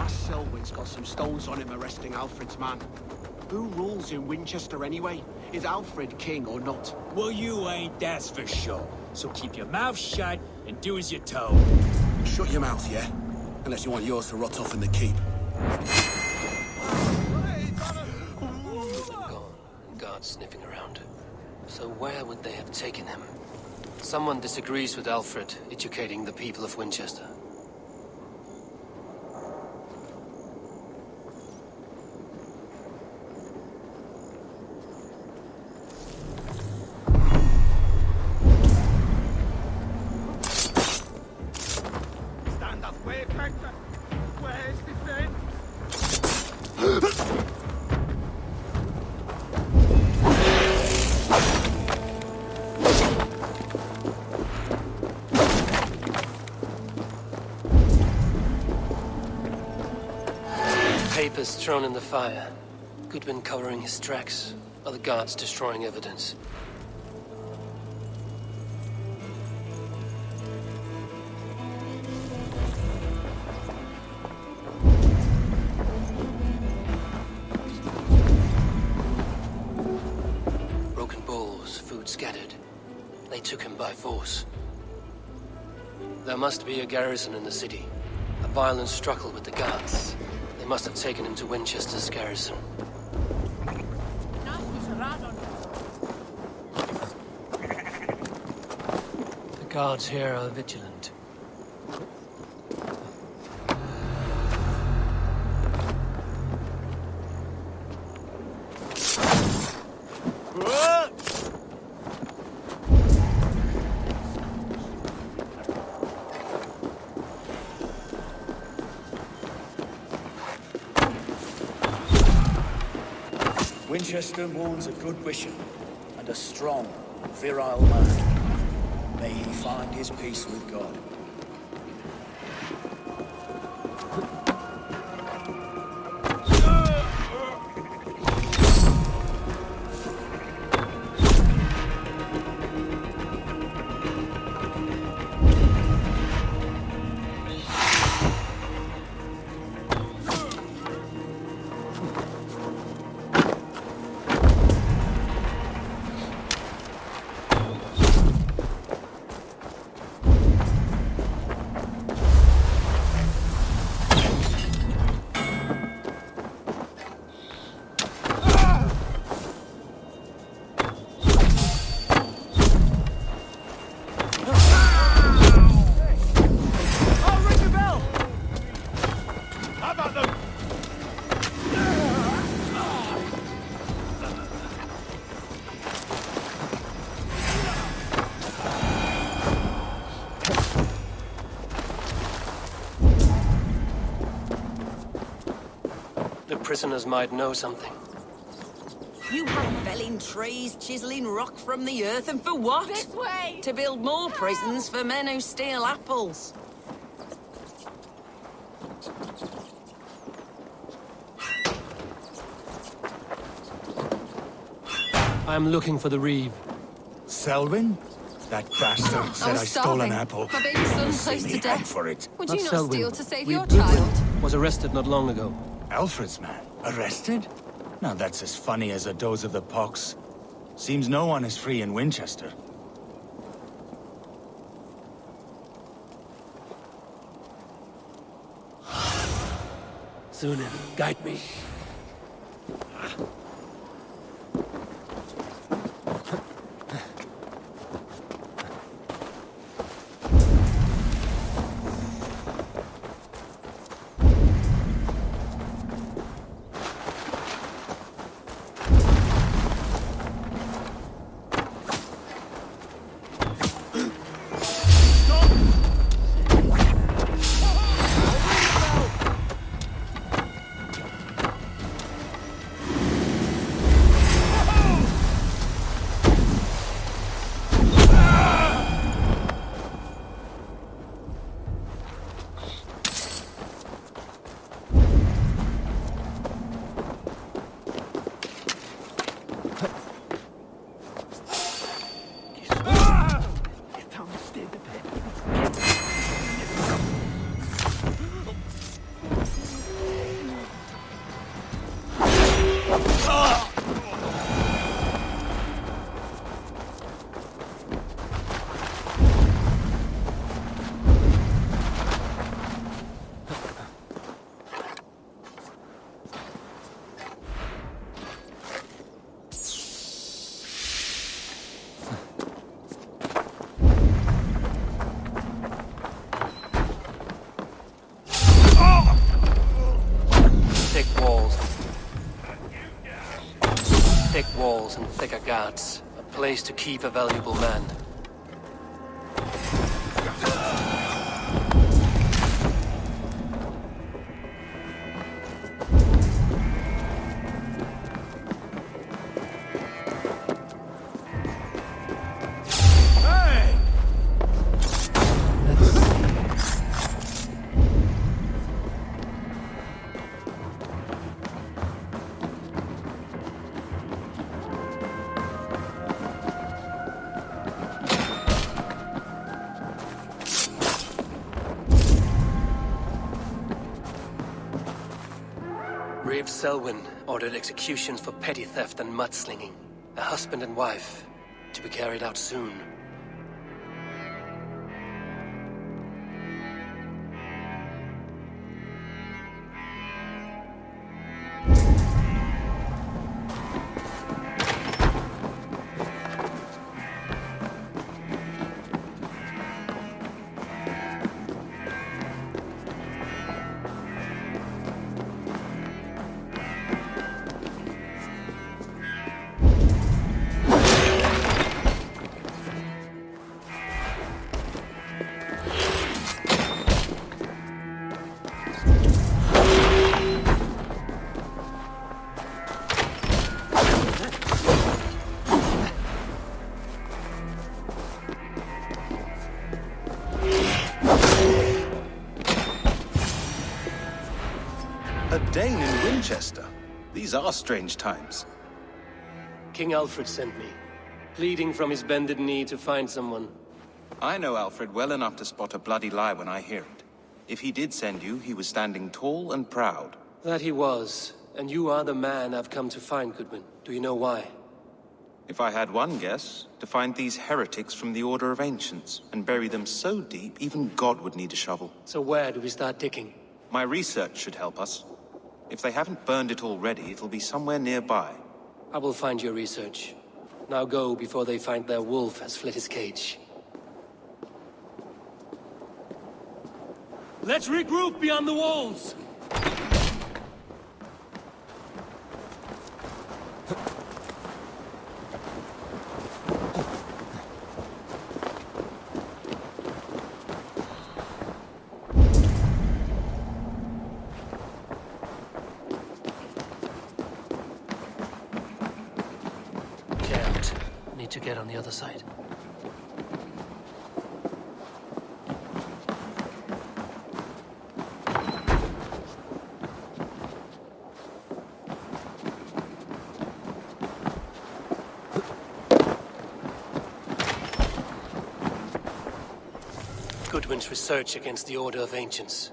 Selwyn's got some stones on him arresting Alfred's man. Who rules in Winchester anyway? Is Alfred king or not? Well, you ain't, that's for sure. So keep your mouth shut and do as you're told. Shut your mouth, yeah? Unless you want yours to rot off in the keep. Gone. Guards sniffing around. So where would they have taken him? Someone disagrees with Alfred educating the people of Winchester. Stand up, way factor. Where's the friend? Papers thrown in the fire. Goodwin covering his tracks. Other guards destroying evidence. Broken bowls, food scattered. They took him by force. There must be a garrison in the city. A violent struggle with the guards. They must have taken him to Winchester's garrison. The guards here are vigilant. Winchester mourns a good bishop and a strong, virile man. May he find his peace with God. The prisoners might know something. You have felling trees, chiseling rock from the earth, and for what? This way! To build more prisons for men who steal apples. I'm looking for the Reeve. Selwyn? That bastard said I stole an apple. My baby son's close to death. For it. Would Not you not Selwyn. steal to save Reeve your Goodwin child? was arrested not long ago. Alfred's man? Arrested? Now that's as funny as a dose of the pox. Seems no one is free in Winchester. Sunan, guide me. walls and thicker guards. A place to keep a valuable man. Reeve Selwyn ordered executions for petty theft and mudslinging. A husband and wife, to be carried out soon. A Dane in Winchester. These are strange times. King Alfred sent me, pleading from his bended knee to find someone. I know Alfred well enough to spot a bloody lie when I hear it. If he did send you, he was standing tall and proud. That he was, and you are the man I've come to find, Goodwin. Do you know why? If I had one guess, to find these heretics from the Order of Ancients, and bury them so deep, even God would need a shovel. So where do we start digging? My research should help us. If they haven't burned it already, it'll be somewhere nearby. I will find your research. Now go before they find their wolf has fled his cage. Let's regroup beyond the walls! Need to get on the other side. Goodwin's research against the Order of Ancients.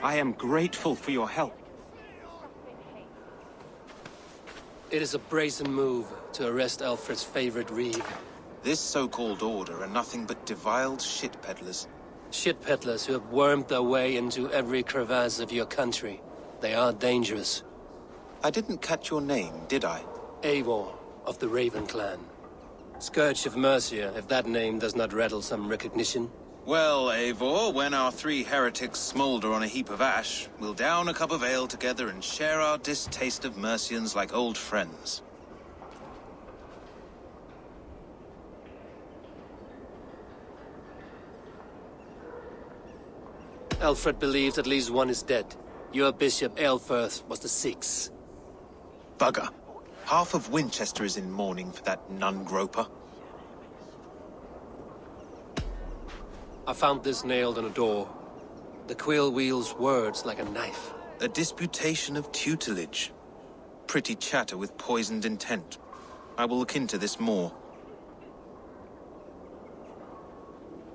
I am grateful for your help. It is a brazen move to arrest Alfred's favorite Reeve. This so-called order are nothing but deviled shit peddlers. Shit peddlers who have wormed their way into every crevasse of your country. They are dangerous. I didn't catch your name, did I? Eivor of the Raven clan. Scourge of Mercia, if that name does not rattle some recognition. Well, Eivor, when our three heretics smolder on a heap of ash, we'll down a cup of ale together and share our distaste of Mercians like old friends. Alfred believes at least one is dead. Your Bishop Aelfirth was the sixth. Bugger. Half of Winchester is in mourning for that nun-groper. I found this nailed on a door. The quill wields words like a knife. A disputation of tutelage. Pretty chatter with poisoned intent. I will look into this more.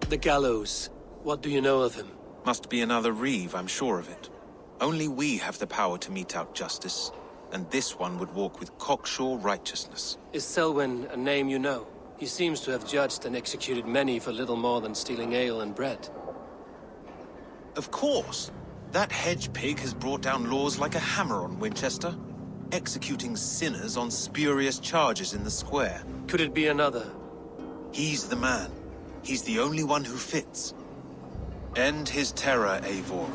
The gallows. What do you know of him? Must be another Reeve, I'm sure of it. Only we have the power to mete out justice, and this one would walk with cocksure righteousness. Is Selwyn a name you know? He seems to have judged and executed many for little more than stealing ale and bread. Of course. That hedge pig has brought down laws like a hammer on Winchester, executing sinners on spurious charges in the square. Could it be another? He's the man. He's the only one who fits. End his terror, Eivor.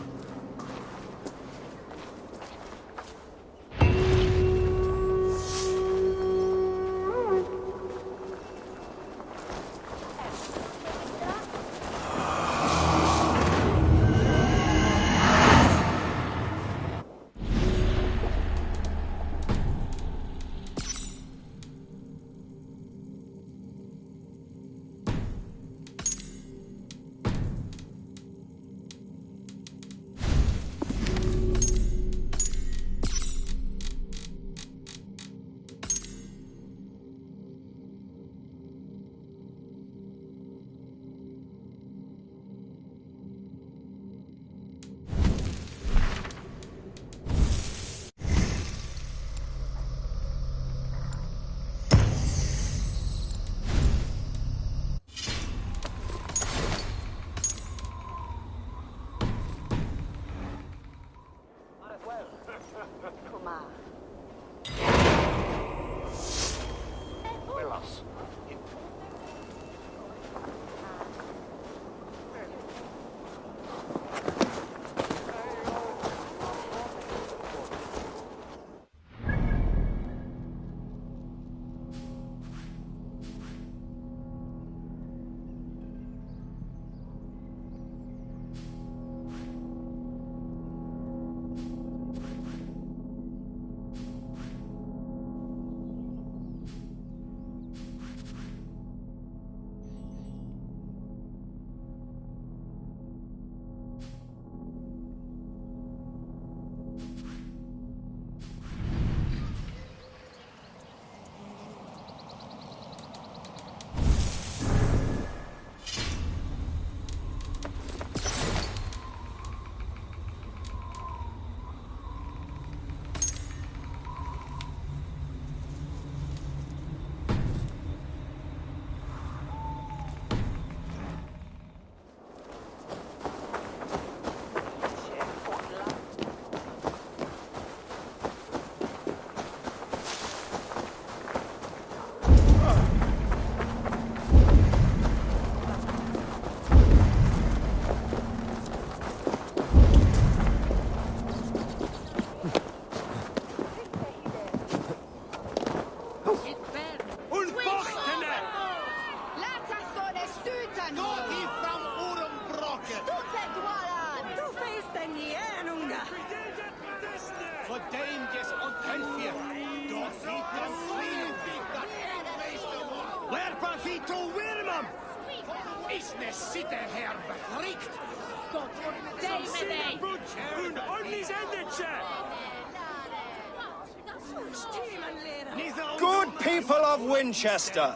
Good people of Winchester,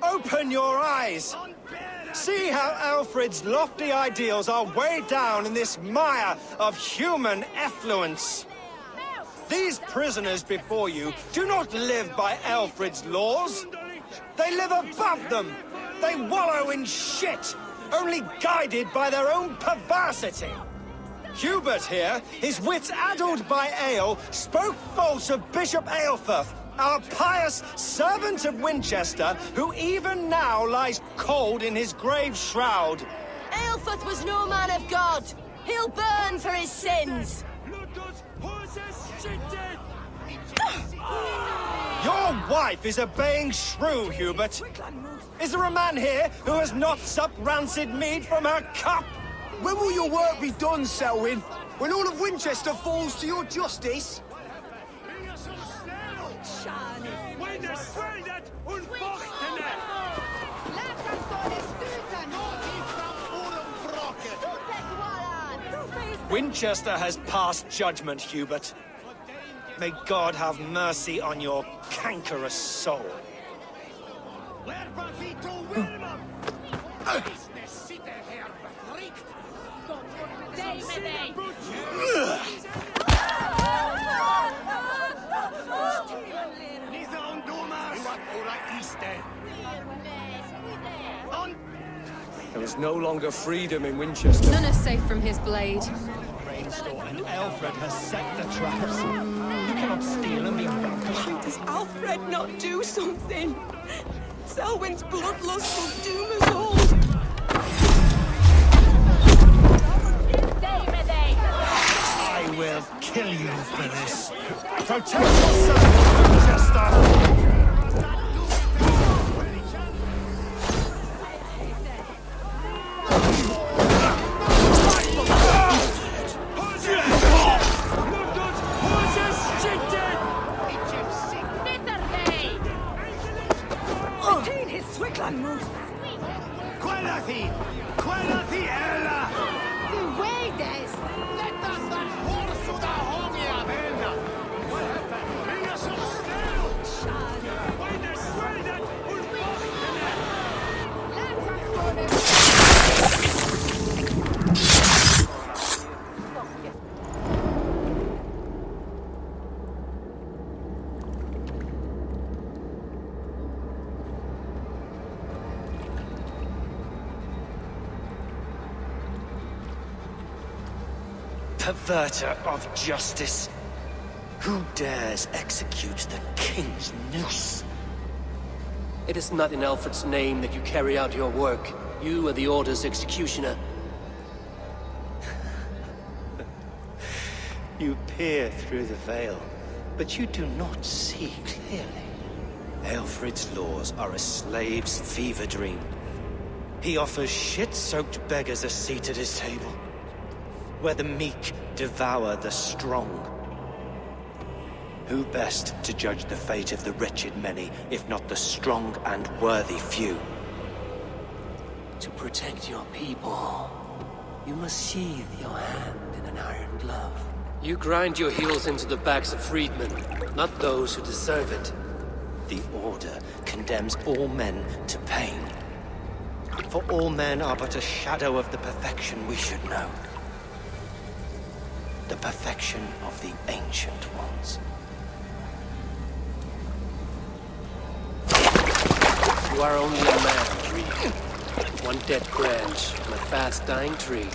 open your eyes. See how Alfred's lofty ideals are weighed down in this mire of human effluence. These prisoners before you do not live by Alfred's laws. They live above them. They wallow in shit, only guided by their own perversity. Hubert here, his wits addled by ale, spoke false of Bishop Aelfirth, our pious servant of Winchester, who even now lies cold in his grave shroud. Aelfrith was no man of God. He'll burn for his sins. Your wife is a baying shrew, Hubert. Is there a man here who has not supped rancid mead from her cup? When will your work be done, Selwyn? When all of Winchester falls to your justice? Winchester has passed judgment, Hubert. May God have mercy on your cankerous soul. There is no longer freedom in Winchester. None are safe from his blade. Rainstorm and Alfred has set the traps. You cannot steal and be vanquished. Why does Alfred not do something? Selwyn's bloodlust will doom us all. I will kill you for this. Protect yourself, Winchester! Perverter of justice. Who dares execute the king's noose? It is not in Alfred's name that you carry out your work. You are the Order's executioner. You peer through the veil, but you do not see clearly. Aelfred's laws are a slave's fever dream. He offers shit-soaked beggars a seat at his table, where the meek devour the strong. Who best to judge the fate of the wretched many, if not the strong and worthy few? To protect your people, you must sheathe your hand in an iron glove. You grind your heels into the backs of freedmen, not those who deserve it. The Order condemns all men to pain. For all men are but a shadow of the perfection we should know. The perfection of the Ancient Ones. You are only a man, Reed. One dead branch on a fast-dying tree.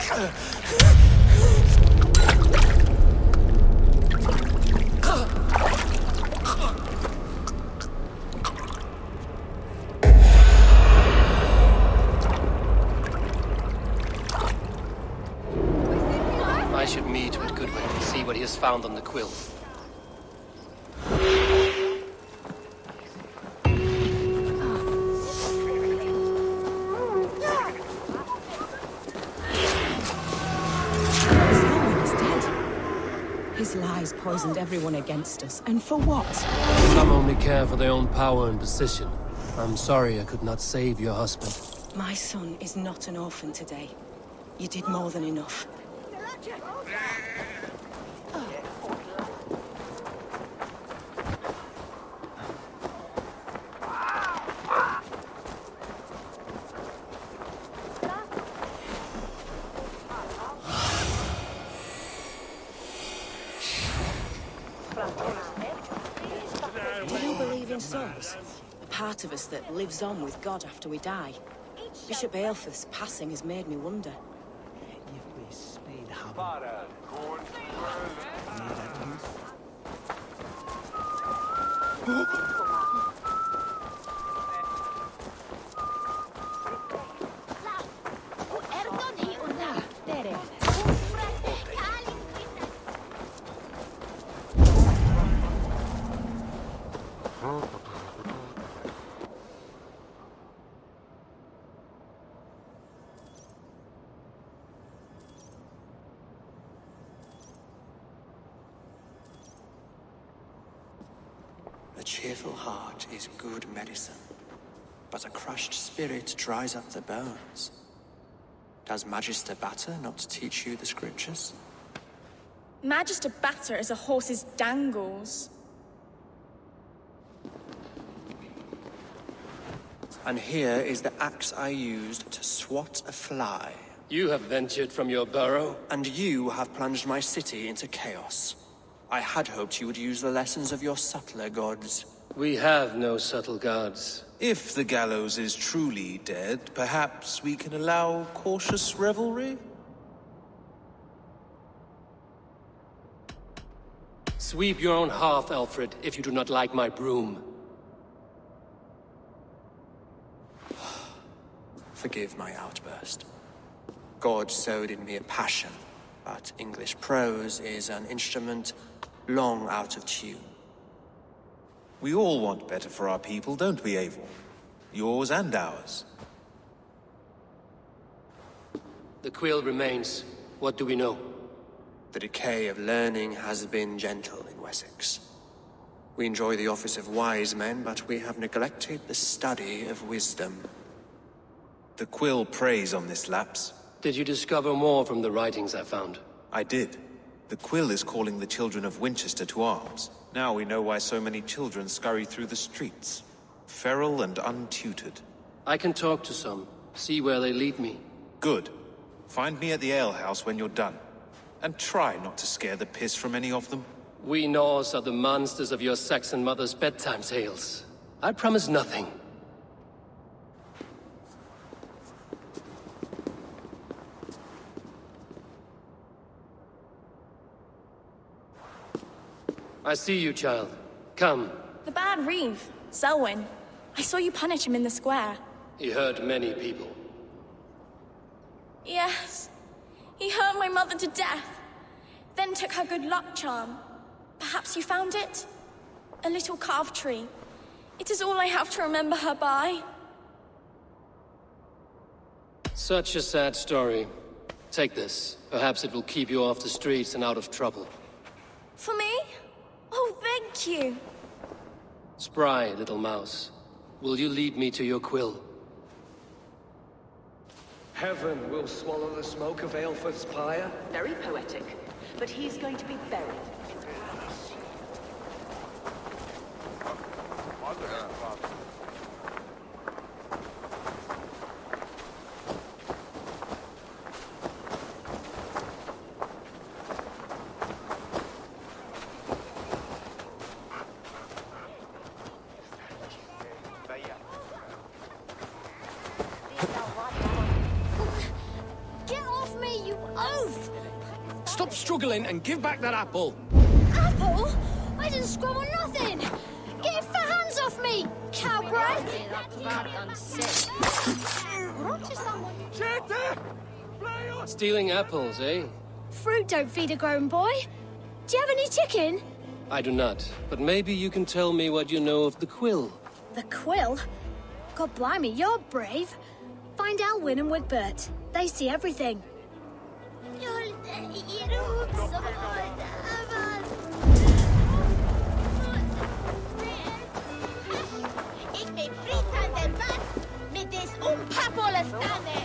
I should meet with Goodwin and see what he has found on the quill. His lies poisoned everyone against us, and for what? Some only care for their own power and position. I'm sorry I could not save your husband. My son is not an orphan today. You did more than enough. Do you believe in souls? A part of us that lives on with God after we die. Bishop Aelfrith's passing has made me wonder. A cheerful heart is good medicine, but a crushed spirit dries up the bones. Does Magister Batter not teach you the scriptures? Magister Batter is a horse's dangles. And here is the axe I used to swat a fly. You have ventured from your burrow? And you have plunged my city into chaos. I had hoped you would use the lessons of your subtler gods. We have no subtle gods. If the gallows is truly dead, perhaps we can allow cautious revelry? Sweep your own hearth, Alfred, if you do not like my broom. Forgive my outburst. God sowed in me a passion, but English prose is an instrument long out of tune. We all want better for our people, don't we, Eivor? Yours and ours. The quill remains. What do we know? The decay of learning has been gentle in Wessex. We enjoy the office of wise men, but we have neglected the study of wisdom. The quill preys on this lapse. Did you discover more from the writings I found? I did. The quill is calling the children of Winchester to arms. Now we know why so many children scurry through the streets. Feral and untutored. I can talk to some. See where they lead me. Good. Find me at the alehouse when you're done. And try not to scare the piss from any of them. We Norse are the monsters of your Saxon mother's bedtime tales. I promise nothing. I see you, child. Come. The bad Reeve, Selwyn. I saw you punish him in the square. He hurt many people. Yes. He hurt my mother to death. Then took her good luck charm. Perhaps you found it? A little carved tree. It is all I have to remember her by. Such a sad story. Take this. Perhaps it will keep you off the streets and out of trouble. For me? Oh, thank you. Spry, little mouse. Will you lead me to your quill? Heaven will swallow the smoke of Aelfred's pyre. Very poetic. But he's going to be buried. Get off me, you oaf! Stop struggling and give back that apple. Apple? I didn't scrub on nothing! Get your fat hands off me, cowboy! Stealing apples, eh? Fruit don't feed a grown boy. Do you have any chicken? I do not, but maybe you can tell me what you know of the quill. The quill? God blimey, you're brave. Find Elwyn and Wigbert. They see everything. Ik ben friet aan de bad met deze onpapolle standen.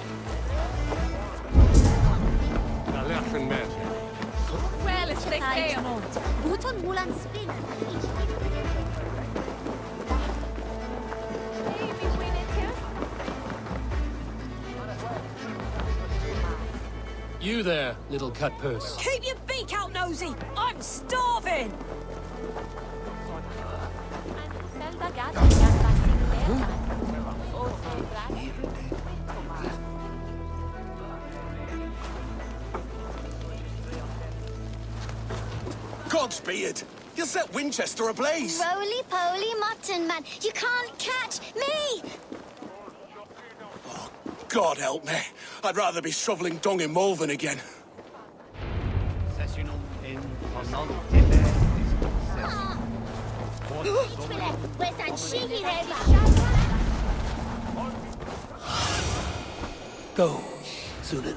Well, it's like Buton mulan spin. You there, little cut purse. Keep your beak out, nosy! I'm starving! Gods be it! You'll set Winchester ablaze! Roly-poly mutton man, you can't catch me! God help me. I'd rather be shoveling dung in Malvern again. Go, Sunan.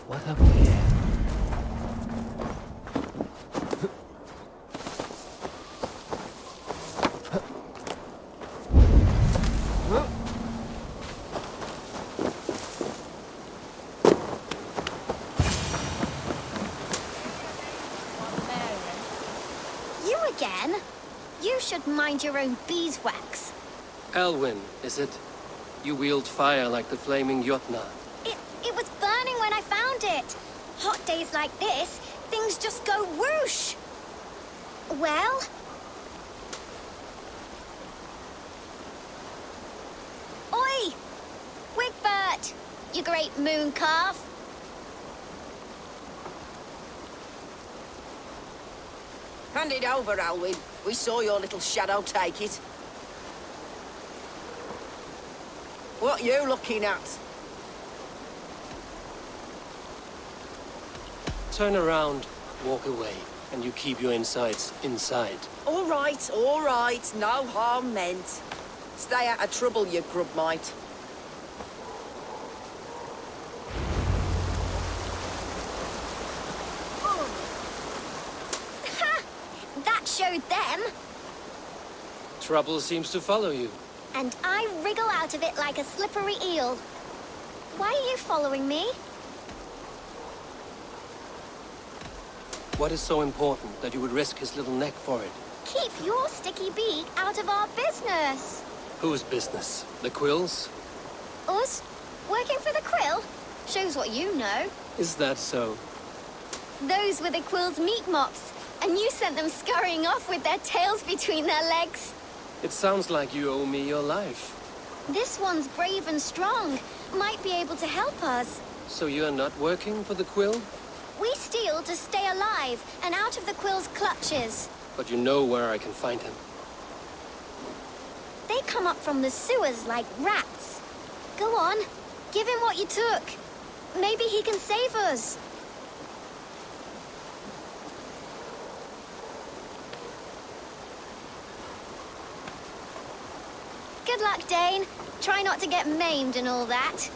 What have we here? You again? You should mind your own beeswax. Elwyn, is it? You wield fire like the flaming Jotnar. It was burning when I found it. Hot days like this, things just go whoosh. Well? Oi! Wigbert! You great moon calf. Hand it over, Alwyn. We saw your little shadow take it. What you looking at? Turn around, walk away, and you keep your insides inside. All right, no harm meant. Stay out of trouble, you grub mite. Ha! That showed them. Trouble seems to follow you. And I wriggle out of it like a slippery eel. Why are you following me? What is so important that you would risk his little neck for it? Keep your sticky beak out of our business. Whose business? The Quills? Us? Working for the Quill? Shows what you know. Is that so? Those were the Quill's meat mops, and you sent them scurrying off with their tails between their legs. It sounds like you owe me your life. This one's brave and strong. Might be able to help us. So you're not working for the Quill? We steal to stay alive and out of the Quill's clutches. But you know where I can find him. They come up from the sewers like rats. Go on, give him what you took. Maybe he can save us. Good luck, Dane. Try not to get maimed and all that.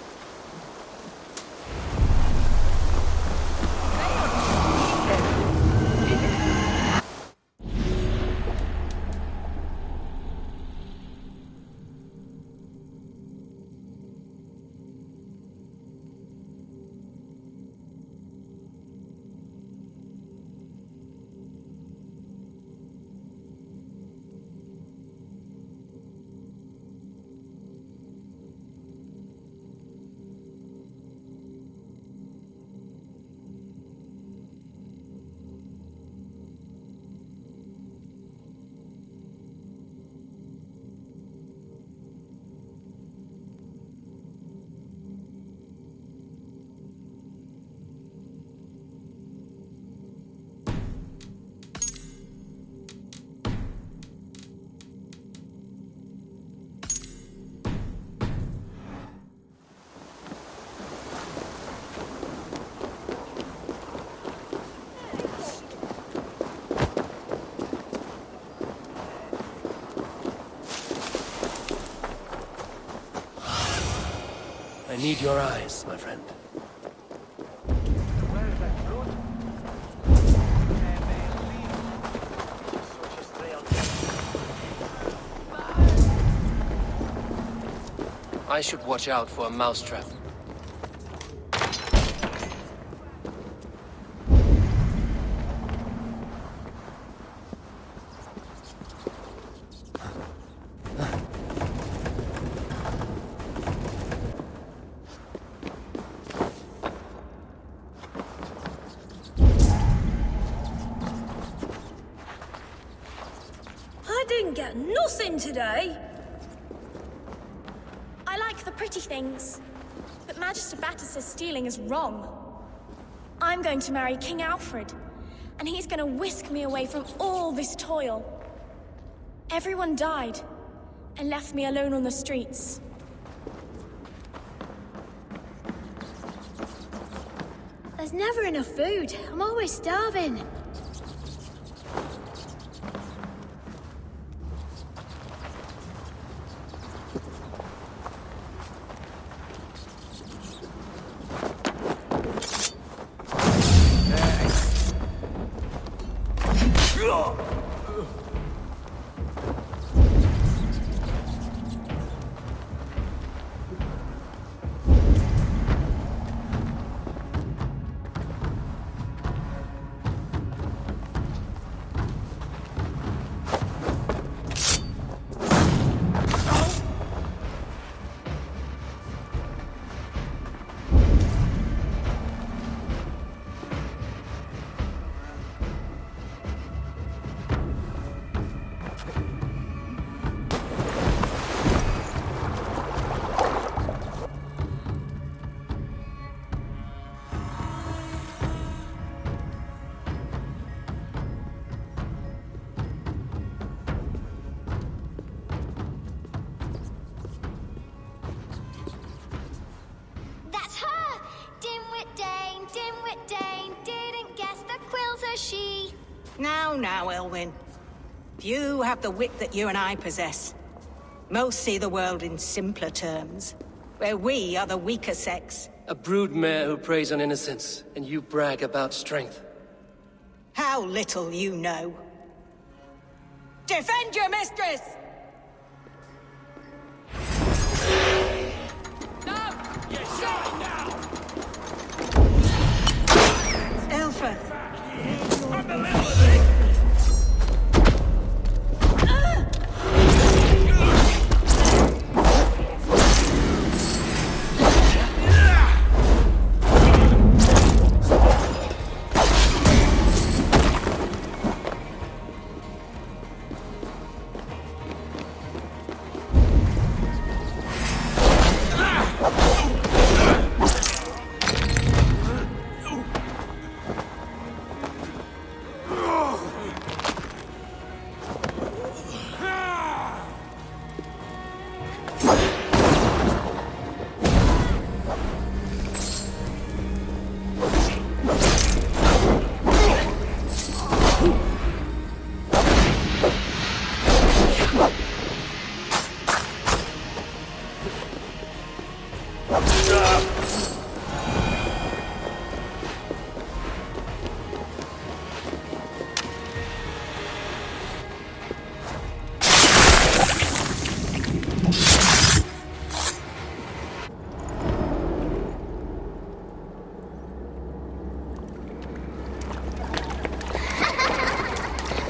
I need your eyes, my friend. I should watch out for a mousetrap. I didn't get nothing today. I like the pretty things, but Magister Batter says stealing is wrong. I'm going to marry King Alfred, and he's going to whisk me away from all this toil. Everyone died, and left me alone on the streets. There's never enough food. I'm always starving. That's her! Dimwit Dane, didn't guess the quill's a she. Now, Elwyn. You have the wit that you and I possess. Most see the world in simpler terms, where we are the weaker sex. A broodmare who preys on innocence, and you brag about strength. How little you know. Defend your mistress! Elfeth!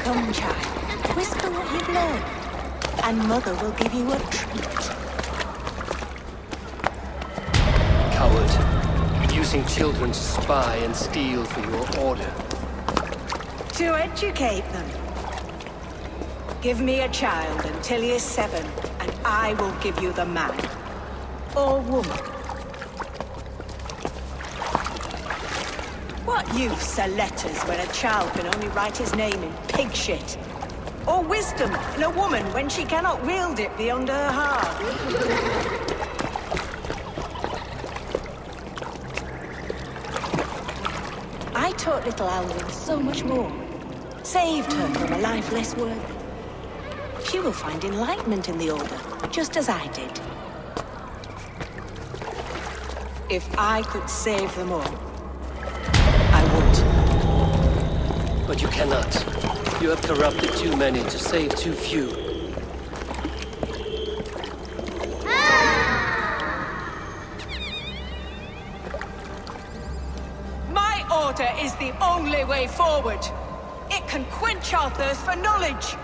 Come, child. Whisper what you've learned, and Mother will give you a treat. Coward. Using children to spy and steal for your order. To educate them. Give me a child until he is 7, and I will give you the man. Or woman. What use are letters when a child can only write his name in pig shit? Or wisdom in a woman when she cannot wield it beyond her heart? I taught little Alwyn so much more. Saved her from a life less worthy. She will find enlightenment in the Order, just as I did. If I could save them all, I would. But you cannot. You have corrupted too many to save too few. My order is the only way forward. It can quench our thirst for knowledge.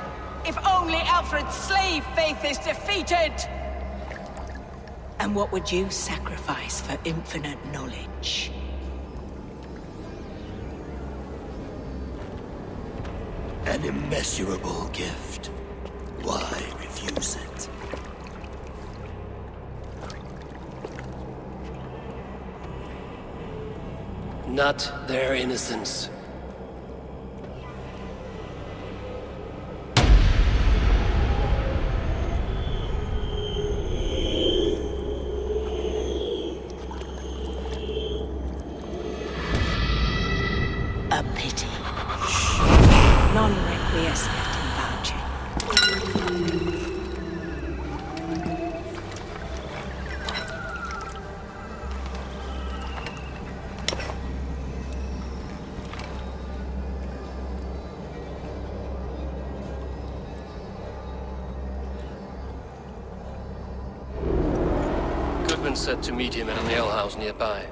If only Alfred's slave faith is defeated. And what would you sacrifice for infinite knowledge? An immeasurable gift. Why refuse it? not their innocence. A pity. Non requiescat in pace. Goodman said to meet him at an alehouse nearby.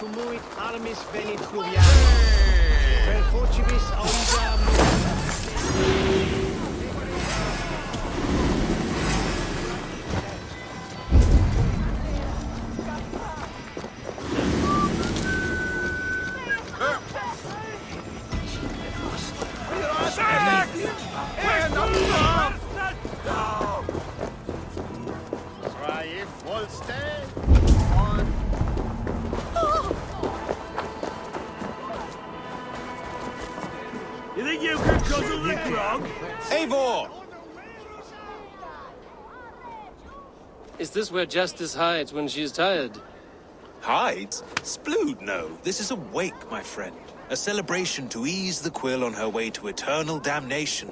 Tumuit armis venit fluvialis. Per forcibus auda You think you can guzzle the grog? Eivor! Is this where Justice hides when she's tired? Hides? Splood, no. This is a wake, my friend. A celebration to ease the quill on her way to eternal damnation.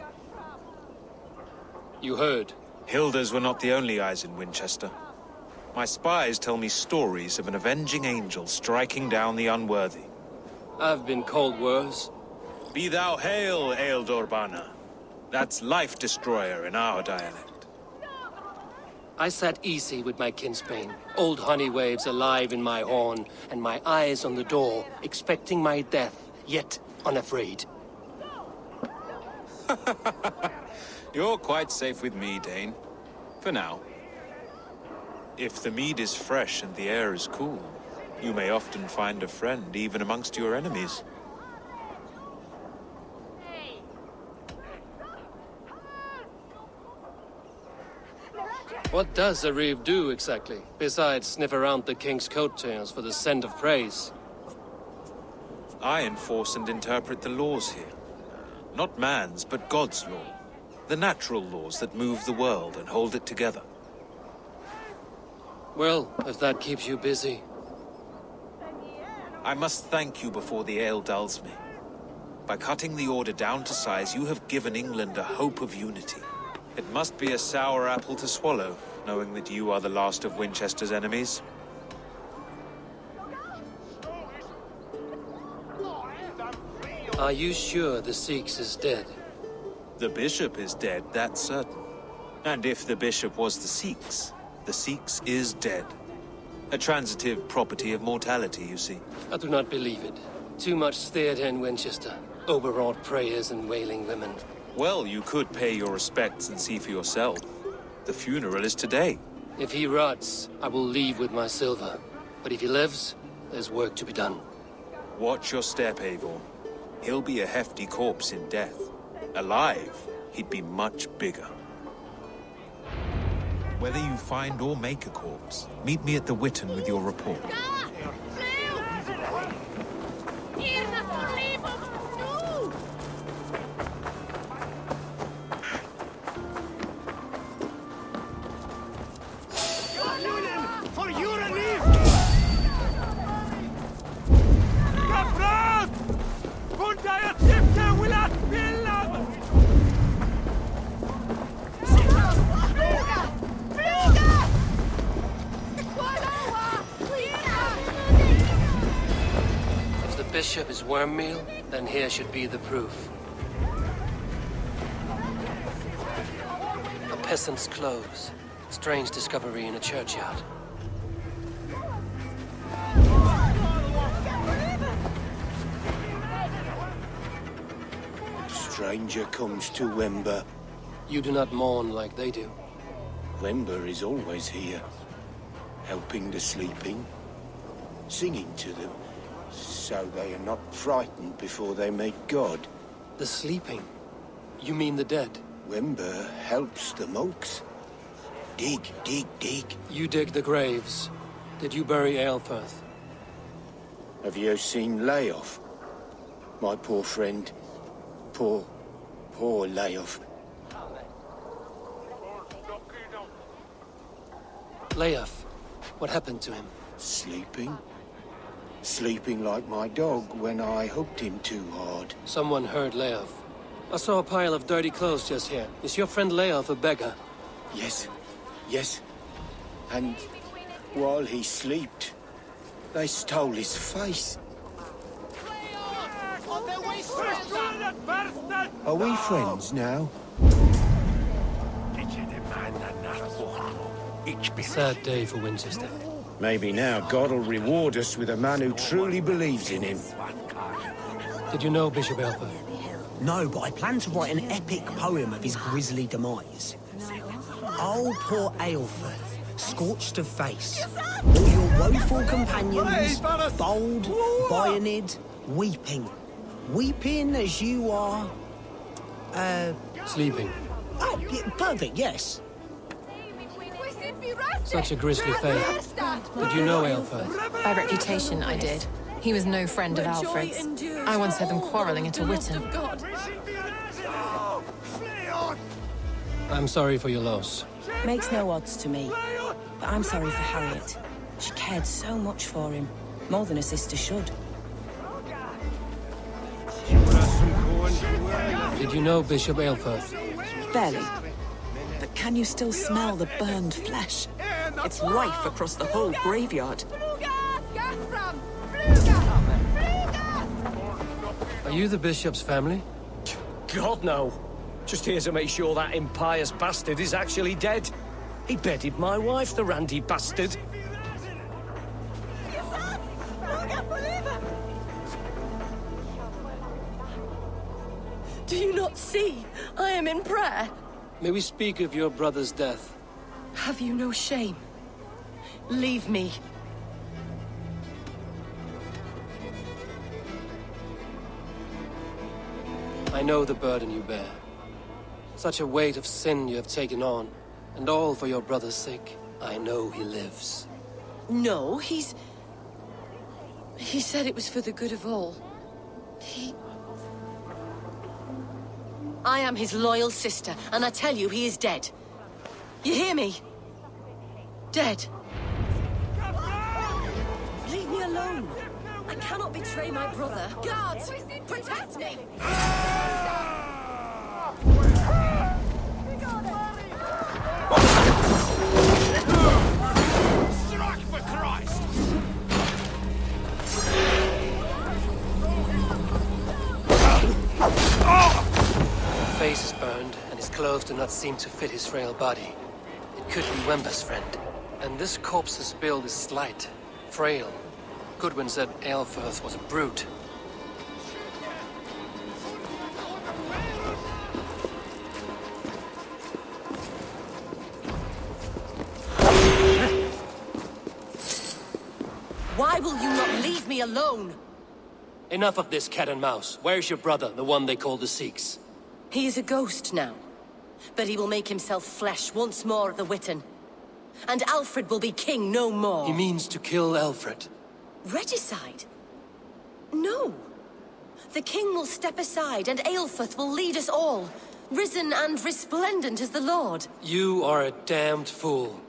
You heard. Hilda's were not the only eyes in Winchester. My spies tell me stories of an avenging angel striking down the unworthy. I've been called worse. Be thou hail, Ealdorbanna. That's Life Destroyer in our dialect. I sat easy with my kinsbane, old honey waves alive in my horn, and my eyes on the door, expecting my death, yet unafraid. You're quite safe with me, Dane. For now. If the mead is fresh and the air is cool, you may often find a friend even amongst your enemies. What does a reeve do exactly, besides sniff around the king's coattails for the scent of praise? I enforce and interpret the laws here. Not man's, but God's law. The natural laws that move the world and hold it together. Well, if that keeps you busy. I must thank you before the ale dulls me. By cutting the order down to size, you have given England a hope of unity. It must be a sour apple to swallow, knowing that you are the last of Winchester's enemies. Are you sure the Sikhs is dead? The bishop is dead, that's certain. And if the bishop was the Sikhs is dead. A transitive property of mortality, you see. I do not believe it. Too much theater in Winchester. Overwrought prayers and wailing women. Well, you could pay your respects and see for yourself. The funeral is today. If he rots, I will leave with my silver. But if he lives, there's work to be done. Watch your step, Eivor. He'll be a hefty corpse in death. Alive, he'd be much bigger. Whether you find or make a corpse, meet me at the Witten with your report. Bishop is worm meal, then here should be the proof. A peasant's clothes. Strange discovery in a churchyard. Stranger comes to Wember. You do not mourn like they do. Wember is always here, helping the sleeping, singing to them, so they are not frightened before they meet God. The sleeping? You mean the dead? Wember helps the monks. Dig, dig, dig. You dig the graves. Did you bury Aelfirth? Have you seen Leof? My poor friend. Poor Leof. Leof, what happened to him? Sleeping? Sleeping like my dog when I hooked him too hard. Someone heard Leof. I saw a pile of dirty clothes just here. Is your friend Leof a beggar? Yes. And while he slept, they stole his face. Are we friends now? Sad day for Winchester. Maybe now God will reward us with a man who truly believes in him. Did you know Bishop Aelfirth? No, but I plan to write an epic poem of his grisly demise. Oh, poor Aelfirth, scorched of face. All your woeful companions, bold, bayoneted, weeping. Weeping as you are... Sleeping. Oh, yeah, perfect, yes. Such a grisly fate. Did you know Aelfirth? By reputation, I did. He was no friend of Alfred's. I once heard them quarrelling at a Witten. I'm sorry for your loss. Makes no odds to me. But I'm sorry for Harriet. She cared so much for him. More than a sister should. Did you know Bishop Aelfirth? Barely. But can you still smell the burned flesh? It's rife across the whole graveyard. Are you the bishop's family? God, no. Just here to make sure that impious bastard is actually dead. He bedded my wife, the randy bastard. Do you not see? I am in prayer. May we speak of your brother's death? Have you no shame? Leave me. I know the burden you bear. Such a weight of sin you have taken on, and all for your brother's sake. I know he lives. No, He said it was for the good of all. I am his loyal sister, and I tell you, he is dead. You hear me? Dead. Leave me alone. I cannot betray my brother. Guards, protect me! Strike for Christ! His face is burned, and his clothes do not seem to fit his frail body. It could be Wember's friend. And this corpse's build is slight, frail. Goodwin said Aelfirth was a brute. Why will you not leave me alone? Enough of this cat and mouse. Where's your brother, the one they call the Sikhs? He is a ghost now. But he will make himself flesh once more at the Witten. And Alfred will be king no more. He means to kill Alfred. Regicide? No. The king will step aside and Aelfrith will lead us all, risen and resplendent as the Lord. You are a damned fool.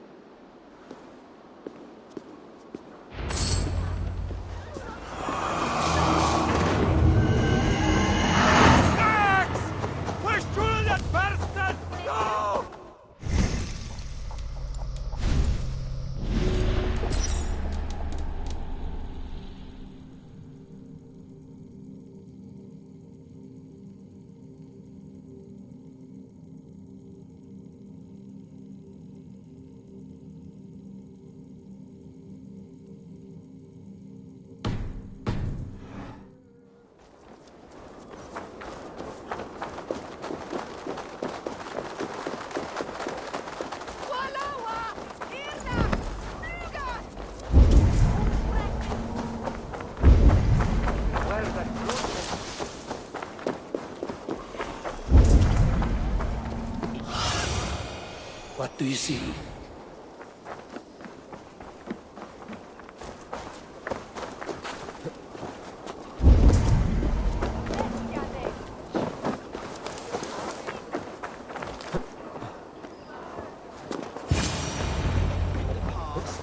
What do you see?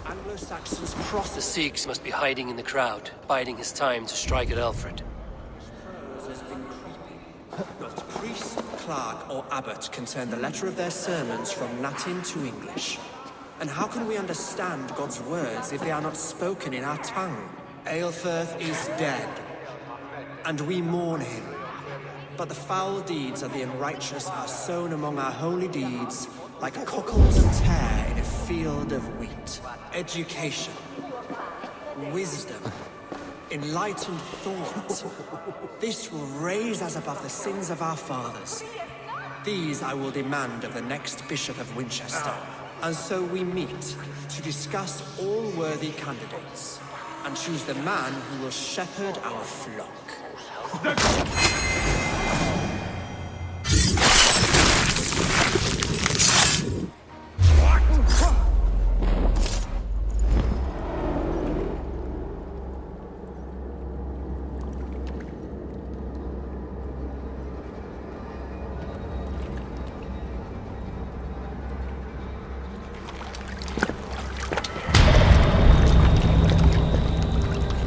Anglo-Saxons crossed. The Sikhs must be hiding in the crowd, biding his time to strike at Alfred. Not priest, clerk, or abbot can turn the letter of their sermons from Latin to English. And how can we understand God's words if they are not spoken in our tongue? Aelfrith is dead, and we mourn him. But the foul deeds of the unrighteous are sown among our holy deeds, like cockles and tare in a field of wheat. Education, wisdom, enlightened thought. This will raise us above the sins of our fathers. These I will demand of the next Bishop of Winchester. And so we meet to discuss all worthy candidates and choose the man who will shepherd our flock.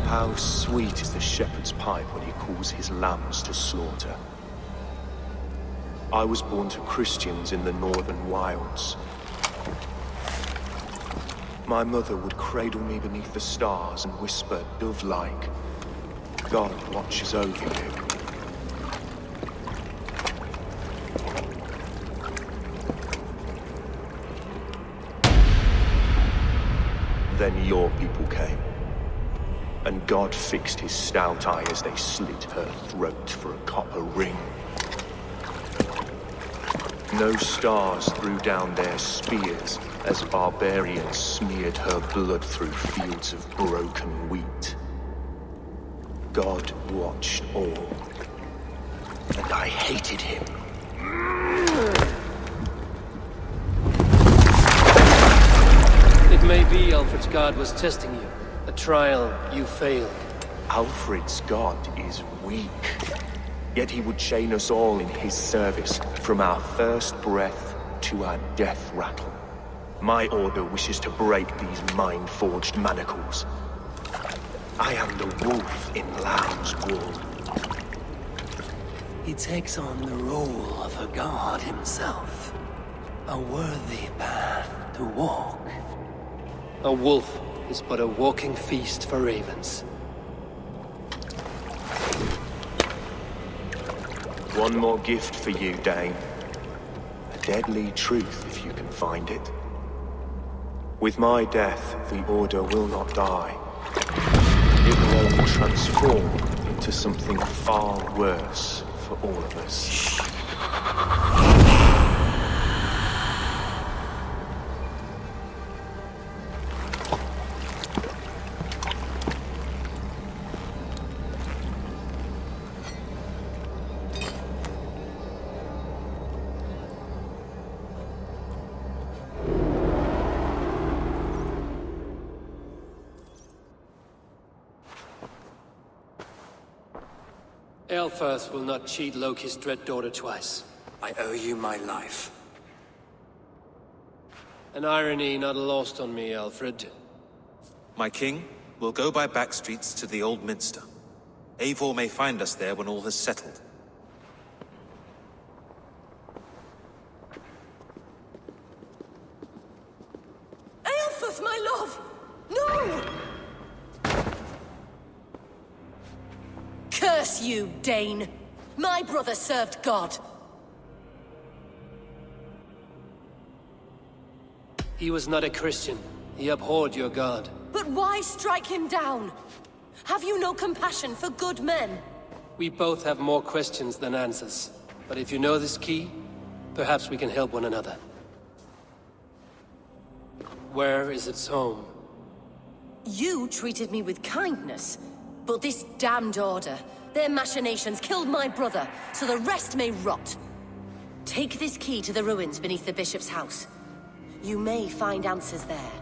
How sweet is the shepherd's pipe when he calls his lambs to slaughter. I was born to Christians in the northern wilds. My mother would cradle me beneath the stars and whisper, dove-like, God watches over you. Then your people came. And God fixed his stout eye as they slit her throat for a copper ring. No stars threw down their spears as barbarians smeared her blood through fields of broken wheat. God watched all, and I hated him. It may be Alfred's god was testing you. A trial you failed. Alfred's god is weak. Yet he would chain us all in his service, from our first breath to our death rattle. My order wishes to break these mind-forged manacles. I am the wolf in lamb's wool. He takes on the role of a god himself. A worthy path to walk. A wolf is but a walking feast for ravens. One more gift for you, Dane. A deadly truth, if you can find it. With my death, the Order will not die. It will only transform into something far worse for all of us. Aelfirth will not cheat Loki's dread daughter twice. I owe you my life. An irony not lost on me, Alfred. My king, we'll go by back streets to the Old Minster. Eivor may find us there when all has settled. Aelfirth, my love! No! Curse you, Dane! My brother served God. He was not a Christian. He abhorred your god. But why strike him down? Have you no compassion for good men? We both have more questions than answers. But if you know this key, perhaps we can help one another. Where is its home? You treated me with kindness, but this damned order, their machinations killed my brother, so the rest may rot. Take this key to the ruins beneath the bishop's house. You may find answers there.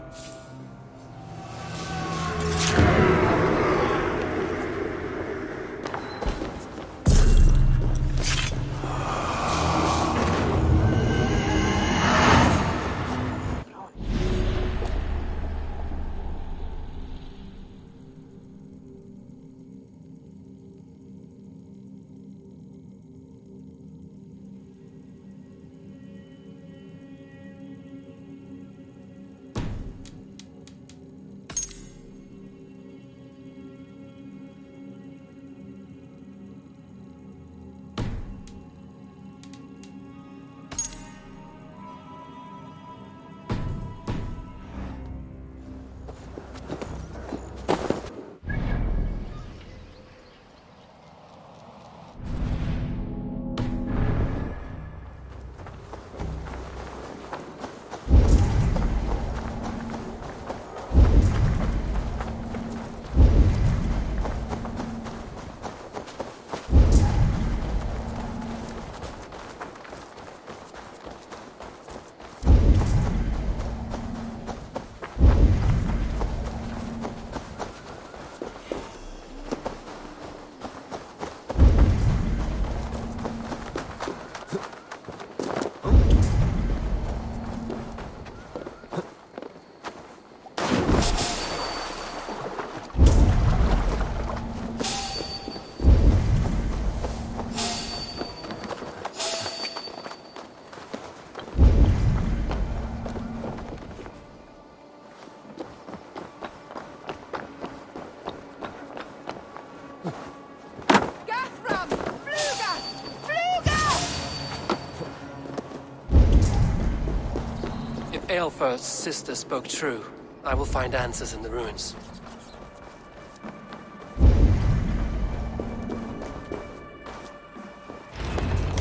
Aelfirth's sister spoke true. I will find answers in the ruins.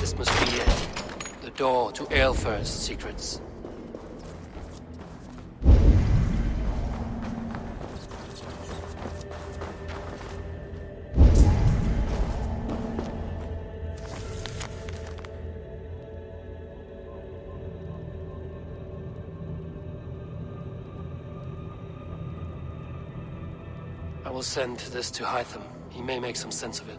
This must be it. The door to Aelfirth's secrets. I will send this to Hytham. He may make some sense of it.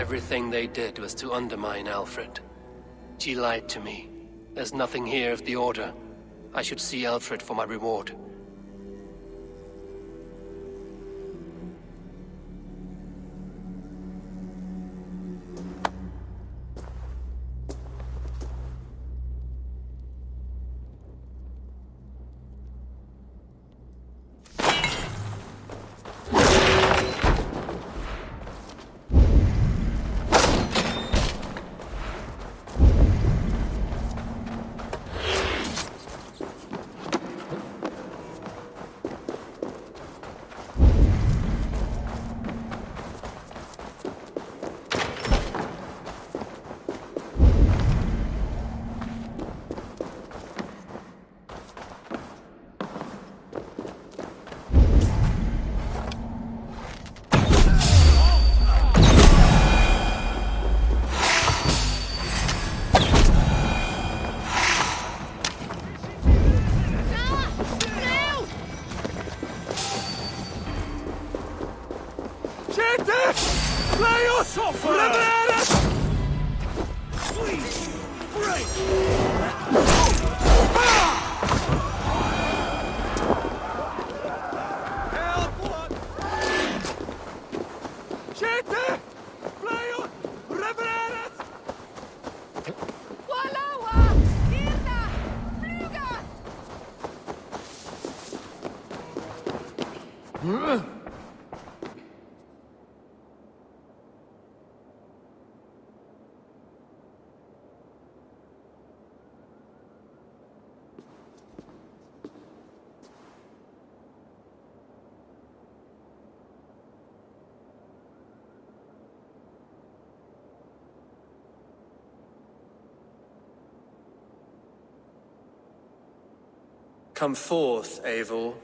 Everything they did was to undermine Alfred. She lied to me. There's nothing here of the Order. I should see Alfred for my reward. Come forth, Eivor.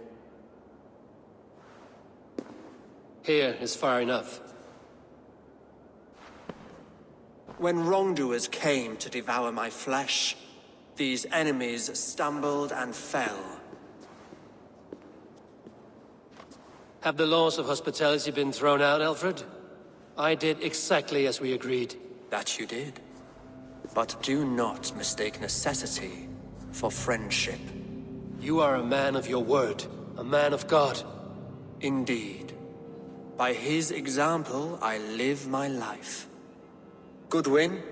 Here is far enough. When wrongdoers came to devour my flesh, these enemies stumbled and fell. Have the laws of hospitality been thrown out, Alfred? I did exactly as we agreed. That you did. But do not mistake necessity for friendship. You are a man of your word, a man of God. Indeed. By his example, I live my life. Goodwin?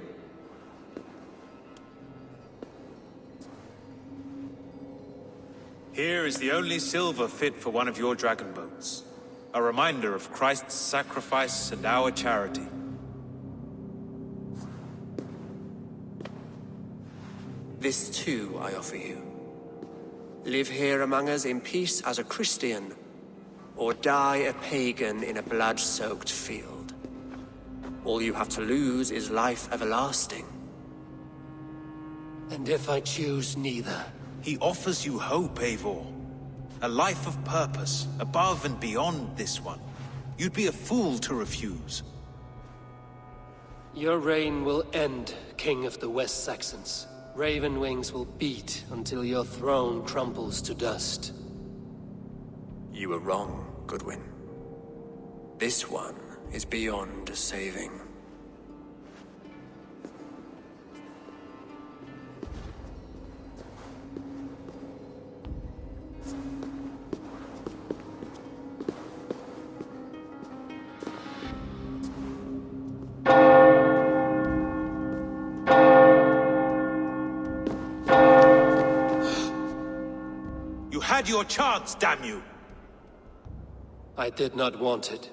Here is the only silver fit for one of your dragon boats. A reminder of Christ's sacrifice and our charity. This too I offer you. Live here among us in peace as a Christian, or die a pagan in a blood-soaked field. All you have to lose is life everlasting. And if I choose neither? He offers you hope, Eivor. A life of purpose, above and beyond this one. You'd be a fool to refuse. Your reign will end, King of the West Saxons. Raven wings will beat until your throne crumbles to dust. You were wrong, Goodwin. This one is beyond saving. You had your chance, damn you! I did not want it.